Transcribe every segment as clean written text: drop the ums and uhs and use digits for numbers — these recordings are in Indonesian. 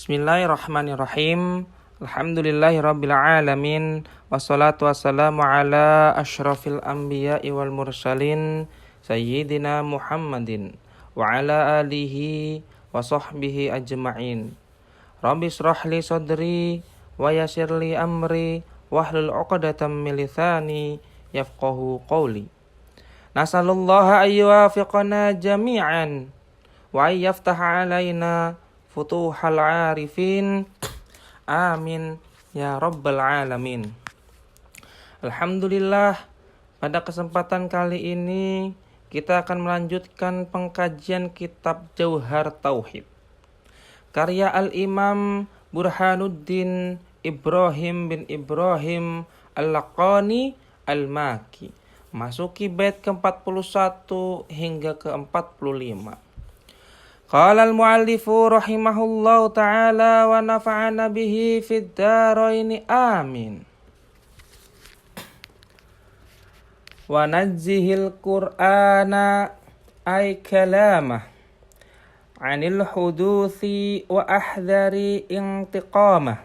Bismillahirrahmanirrahim. Alhamdulillahirabbil alamin. Wassalatu wassalamu ala asyrafil anbiya'i wal mursalin sayyidina Muhammadin wa ala alihi wa sahbihi ajma'in. Rabbi shrah li sadri wa yassir li amri wahlul 'uqdatam min lisani yafqahu qawli. Nasallallahu ayyuwafiqana jami'an wa ayyaftaha alaina futuhal arifin. Amin ya rabbal alamin. Alhamdulillah, pada kesempatan kali ini kita akan melanjutkan pengkajian kitab Jauhar Tauhid karya Al-Imam Burhanuddin Ibrahim bin Ibrahim Al-Laqani Al-Maki, masuki bait ke-41 hingga ke-45. Qala al-muallifu rahimahullahu ta'ala wa nafa'ana bihi fid dharaini amin. Wa nazzihil qur'ana ay kalamah anil huduthi wa ahdari intiqamah.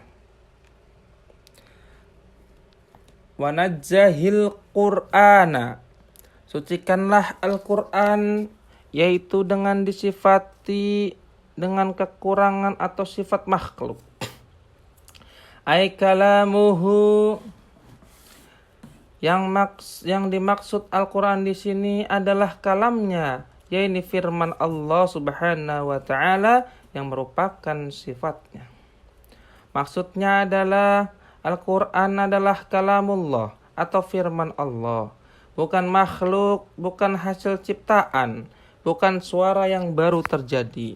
Wa nazzahil qur'ana, sucikanlah Al-Qur'an, yaitu dengan disifati dengan kekurangan atau sifat makhluk. Ai kalamuhu, yang dimaksud Al-Qur'an di sini adalah kalamnya, yaitu firman Allah Subhanahu wa taala yang merupakan sifatnya. Maksudnya adalah Al-Qur'an adalah kalamullah atau firman Allah, bukan makhluk, bukan hasil ciptaan, bukan suara yang baru terjadi.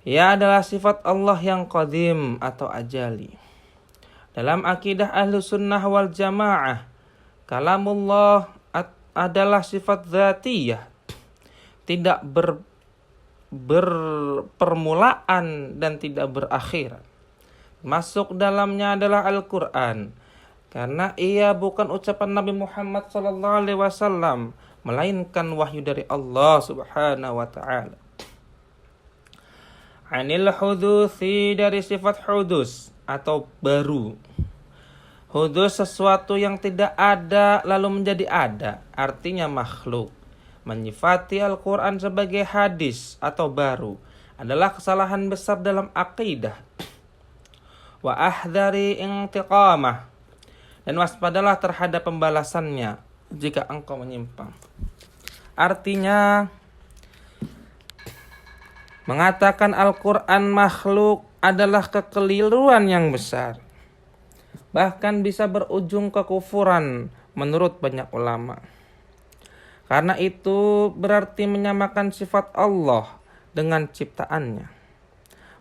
Ia adalah sifat Allah yang qadim atau ajali. Dalam akidah Ahlus Sunnah wal Jamaah, kalamullah adalah sifat dzatiyah, tidak berpermulaan dan tidak berakhiran. Masuk dalamnya adalah Al-Qur'an, karena ia bukan ucapan Nabi Muhammad SAW, melainkan wahyu dari Allah Subhanahu wa taala. Anil hudusi, dari sifat hudus atau baru. Hudus sesuatu yang tidak ada lalu menjadi ada, artinya makhluk. Menyifati Al-Qur'an sebagai hadis atau baru adalah kesalahan besar dalam akidah. Wa ahdari intiqamah, dan waspadalah terhadap pembalasannya jika engkau menyimpang. Artinya, mengatakan Al-Qur'an makhluk adalah kekeliruan yang besar, bahkan bisa berujung kekufuran menurut banyak ulama. Karena itu berarti menyamakan sifat Allah dengan ciptaannya.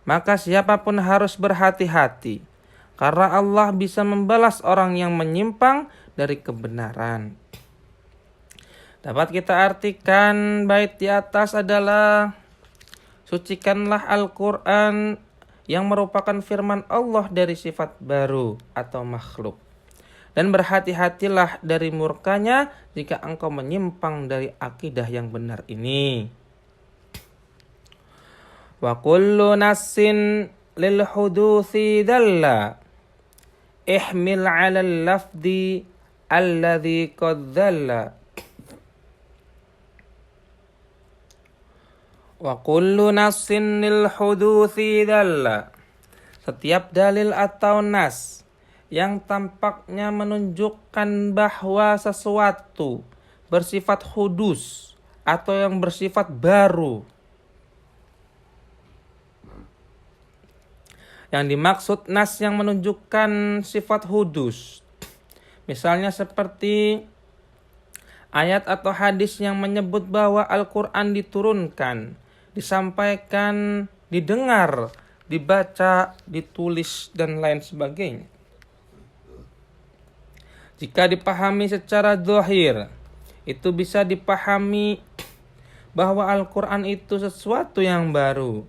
Maka siapapun harus berhati-hati, karena Allah bisa membalas orang yang menyimpang dari kebenaran. Dapat kita artikan bait di atas adalah, sucikanlah Al-Qur'an yang merupakan firman Allah dari sifat baru atau makhluk, dan berhati-hatilah dari murkanya jika engkau menyimpang dari akidah yang benar ini. Wa kullu nassin lil huduthi dalla ihmil 'ala al-lafdi alladhi qad dalla. Wa kullu nassin lil huduthi dalla, setiap dalil atau nas yang tampaknya menunjukkan bahwa sesuatu bersifat hudus atau yang bersifat baru. Yang dimaksud nas yang menunjukkan sifat hudus, misalnya seperti ayat atau hadis yang menyebut bahwa Al-Qur'an diturunkan, disampaikan, didengar, dibaca, ditulis, dan lain sebagainya. Jika dipahami secara zahir, itu bisa dipahami bahwa Al-Qur'an itu sesuatu yang baru.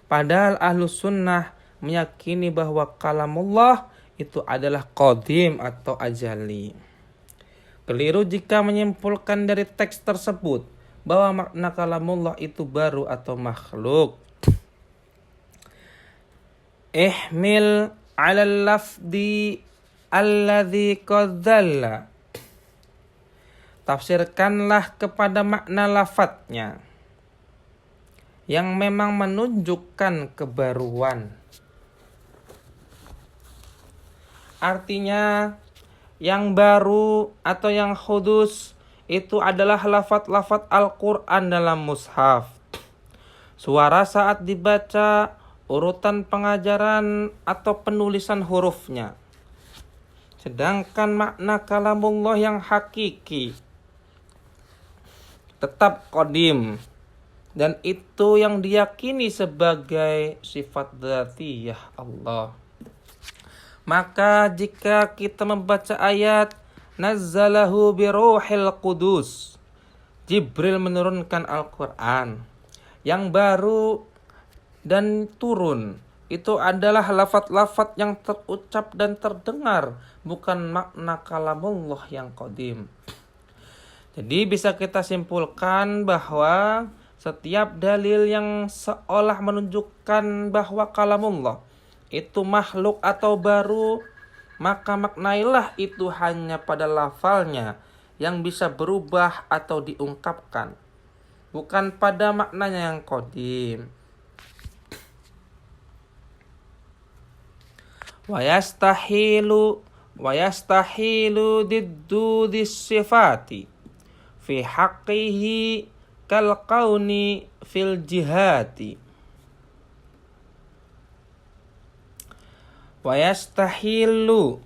Padahal Ahlus Sunnah meyakini bahwa kalamullah itu adalah qadim atau ajali. Keliru jika menyimpulkan dari teks tersebut bahwa makna kalamullah itu baru atau makhluk. ihmil 'alal lafdi alladzi qadzalla. Tafsirkanlah kepada makna lafadznya yang memang menunjukkan kebaruan. Artinya yang baru atau yang hudus itu adalah lafadz-lafadz Al-Quran dalam mushaf. Suara saat dibaca, urutan pengajaran atau penulisan hurufnya. Sedangkan makna kalamullah yang hakiki tetap qadim, dan itu yang diyakini sebagai sifat dzatiyah Allah. Maka jika kita membaca ayat nazzalahu biruhil qudus, Jibril menurunkan Al-Quran yang baru dan turun, itu adalah lafadz-lafadz yang terucap dan terdengar, bukan makna kalamullah yang qadim. Jadi bisa kita simpulkan bahwa setiap dalil yang seolah menunjukkan bahwa kalamullah itu makhluk atau baru, maka maknailah itu hanya pada lafalnya yang bisa berubah atau diungkapkan, bukan pada maknanya yang qadim. Wa yastahilu diddu dis-sifati fi haqqihi kal qauni fil jihati. Wa yastahilu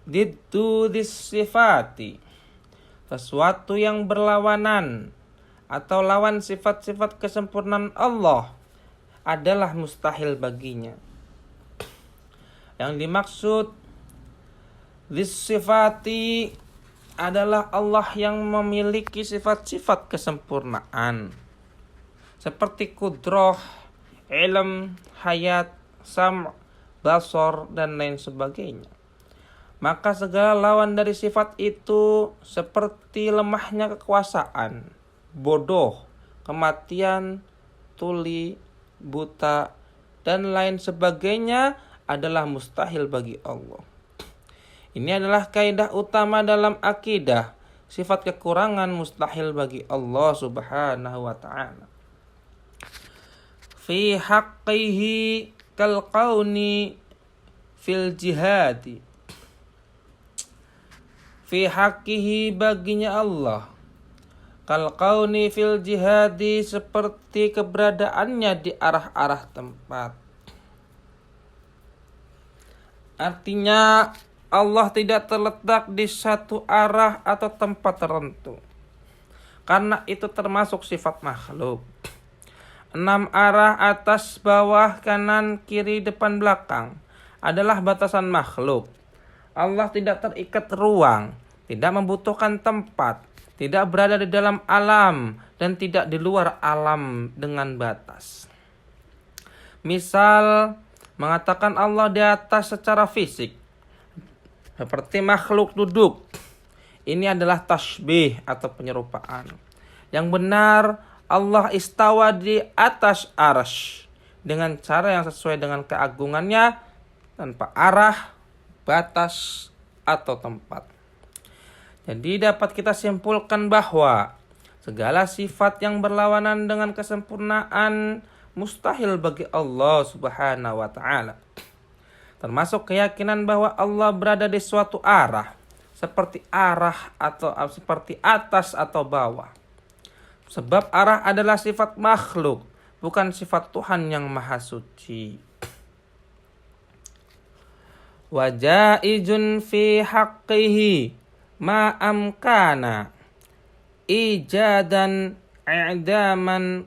diddu dis-sifati, sesuatu yang berlawanan atau lawan sifat-sifat kesempurnaan Allah adalah mustahil baginya. Yang dimaksud dis-sifati adalah Allah yang memiliki sifat-sifat kesempurnaan seperti kudrah, ilm, hayat, sam', basar, dan lain sebagainya. Maka segala lawan dari sifat itu seperti lemahnya kekuasaan, bodoh, kematian, tuli, buta, dan lain sebagainya adalah mustahil bagi Allah. Ini adalah kaidah utama dalam akidah. Sifat kekurangan mustahil bagi Allah Subhanahu wa ta'ala. Fi haqqihi kal qauni fil jihadi. Fi haqqihi baginya Allah, kal qauni fil jihadi seperti keberadaannya di arah-arah tempat. Artinya Allah tidak terletak di satu arah atau tempat tertentu, karena itu termasuk sifat makhluk. 6 arah atas, bawah, kanan, kiri, depan, belakang adalah batasan makhluk. Allah tidak terikat ruang, tidak membutuhkan tempat, tidak berada di dalam alam, dan tidak di luar alam dengan batas. Misal, mengatakan Allah di atas secara fisik, seperti makhluk duduk. Ini adalah tasbih atau penyerupaan. Yang benar, Allah istawa di atas arsy dengan cara yang sesuai dengan keagungannya, tanpa arah, batas, atau tempat. Jadi dapat kita simpulkan bahwa segala sifat yang berlawanan dengan kesempurnaan mustahil bagi Allah Subhanahu wa ta'ala. Termasuk keyakinan bahwa Allah berada di suatu arah, seperti arah atau seperti atas atau bawah. Sebab arah adalah sifat makhluk, bukan sifat Tuhan yang maha suci. Wa jaizun fi haqqihi ma amkana ijadan i'daman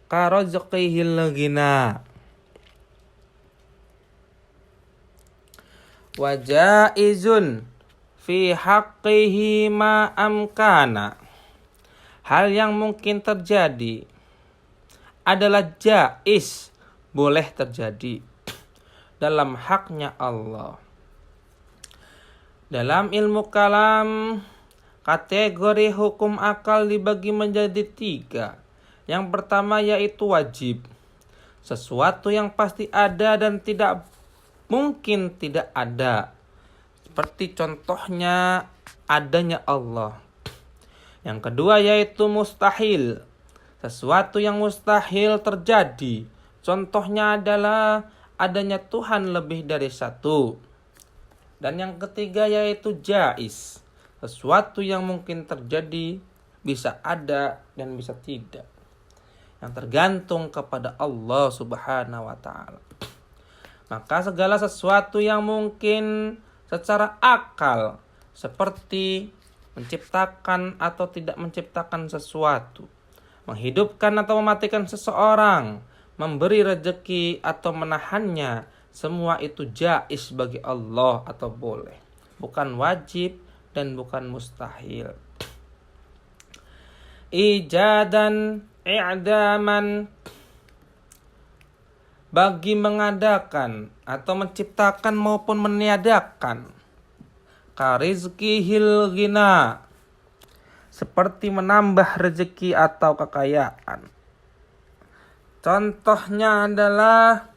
karazqihil ghina. Wa jaizun fi haqqihi ma amkana, hal yang mungkin terjadi adalah jaiz, boleh terjadi dalam haknya Allah. Dalam ilmu kalam, kategori hukum akal dibagi menjadi 3. Yang pertama yaitu wajib, sesuatu yang pasti ada dan tidak mungkin tidak ada. Seperti contohnya adanya Allah. Yang kedua yaitu mustahil. Sesuatu yang mustahil terjadi. Contohnya adalah adanya Tuhan lebih dari satu. Dan yang ketiga yaitu jaiz. Sesuatu yang mungkin terjadi, bisa ada dan bisa tidak. Yang tergantung kepada Allah Subhanahu wa ta'ala. Maka segala sesuatu yang mungkin secara akal, seperti menciptakan atau tidak menciptakan sesuatu, menghidupkan atau mematikan seseorang, memberi rezeki atau menahannya, semua itu jaiz bagi Allah atau boleh. Bukan wajib dan bukan mustahil. Ijadan, i'daman, bagi mengadakan atau menciptakan maupun meniadakan. Karizkihil ghina, seperti menambah rezeki atau kekayaan. Contohnya adalah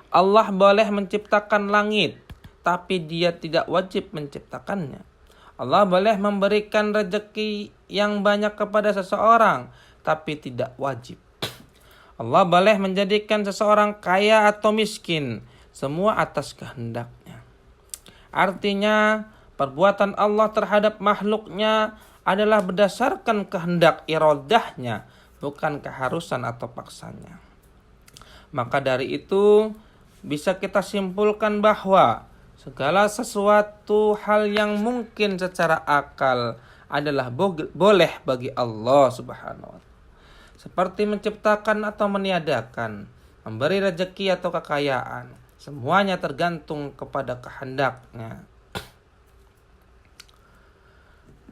Allah boleh menciptakan langit, tapi dia tidak wajib menciptakannya. Allah boleh memberikan rezeki yang banyak kepada seseorang, tapi tidak wajib. Allah boleh menjadikan seseorang kaya atau miskin, semua atas kehendaknya. Artinya, perbuatan Allah terhadap makhluknya adalah berdasarkan kehendak iradahnya, bukan keharusan atau paksanya. Maka dari itu, bisa kita simpulkan bahwa segala sesuatu hal yang mungkin secara akal adalah boleh bagi Allah Subhanahu wa ta'ala. Seperti menciptakan atau meniadakan, memberi rezeki atau kekayaan, semuanya tergantung kepada kehendaknya.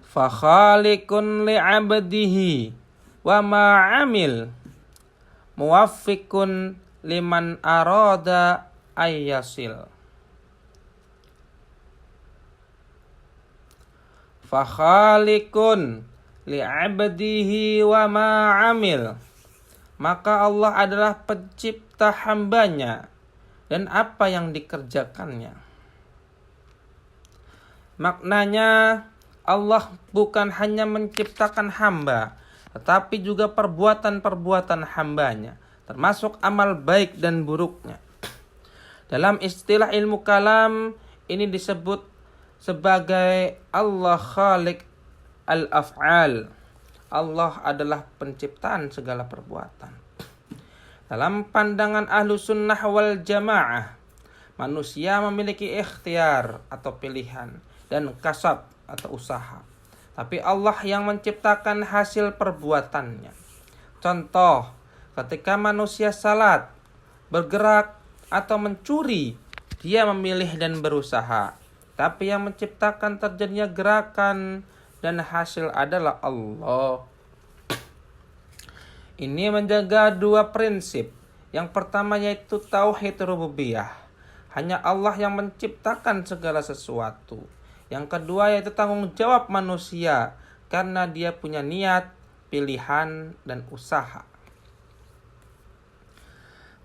Fa khaliqun li'abdihi wa ma'amil muwaffiqun liman arada ayyasil. Fa khaliqun li'abdihi wa ma'amil, maka Allah adalah pencipta hambanya dan apa yang dikerjakannya. Maknanya Allah bukan hanya menciptakan hamba, tetapi juga perbuatan-perbuatan hambanya, termasuk amal baik dan buruknya. Dalam istilah ilmu kalam, ini disebut sebagai Allah Khaliq al-af'al. Allah adalah penciptaan segala perbuatan. Dalam pandangan ahlu sunnah wal jamaah, manusia memiliki ikhtiar atau pilihan dan kasab atau usaha. Tapi Allah yang menciptakan hasil perbuatannya. Contoh, ketika manusia salat, bergerak atau mencuri, dia memilih dan berusaha. Tapi yang menciptakan terjadinya gerakan dan hasil adalah Allah. Ini menjaga dua prinsip. Yang pertama yaitu tauhid rububiyah. Hanya Allah yang menciptakan segala sesuatu. Yang kedua yaitu tanggung jawab manusia, karena dia punya niat, pilihan, dan usaha.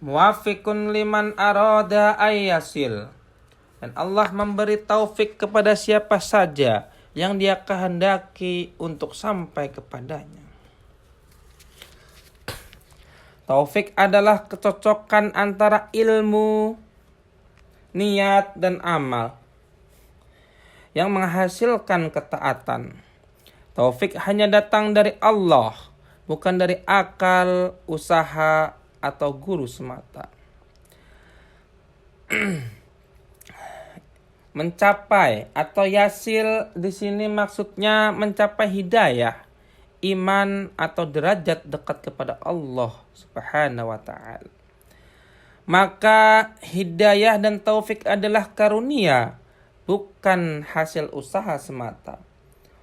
Muwafiqun liman arada ayyasil. Dan Allah memberi taufik kepada siapa saja yang dia kehendaki untuk sampai kepadanya. Taufik adalah kecocokan antara ilmu, niat, dan amal yang menghasilkan ketaatan. Taufik hanya datang dari Allah, bukan dari akal, usaha, atau guru semata. Mencapai atau yasil di sini maksudnya mencapai hidayah, iman atau derajat dekat kepada Allah Subhanahu wa ta'ala. Maka hidayah dan taufik adalah karunia, bukan hasil usaha semata.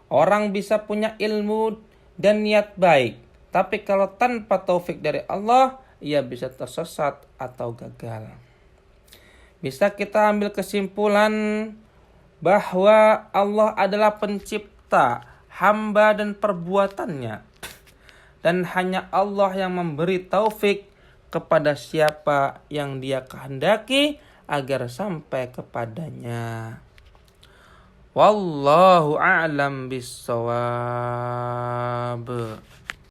Orang bisa punya ilmu dan niat baik, tapi kalau tanpa taufik dari Allah, ia bisa tersesat atau gagal. Bisa kita ambil kesimpulan bahwa Allah adalah pencipta hamba dan perbuatannya, dan hanya Allah yang memberi taufik kepada siapa yang dia kehendaki agar sampai kepadanya. Wallahu a'lam bissawab.